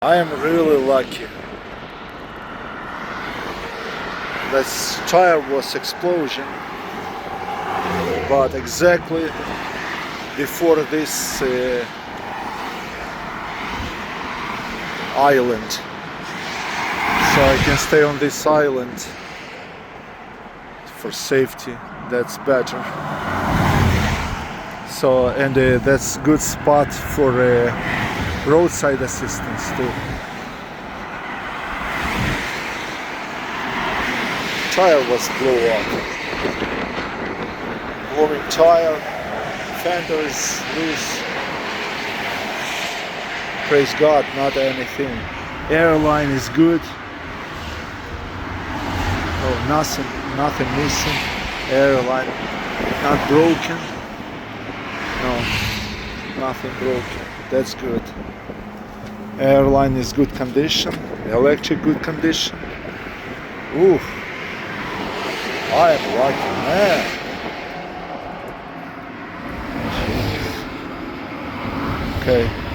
I am really lucky. This tire was explosion, but exactly before this island, so I can stay on this island for safety. That's better. So, and that's good spot for roadside assistance too. Tire was blew up. Blowing tire, fender is loose. Praise God, not anything. Airline is good. Oh, nothing missing. Airline not broken. No, nothing broken. That's good. Airline is good condition. Electric good condition. Oof. I am lucky man. Okay.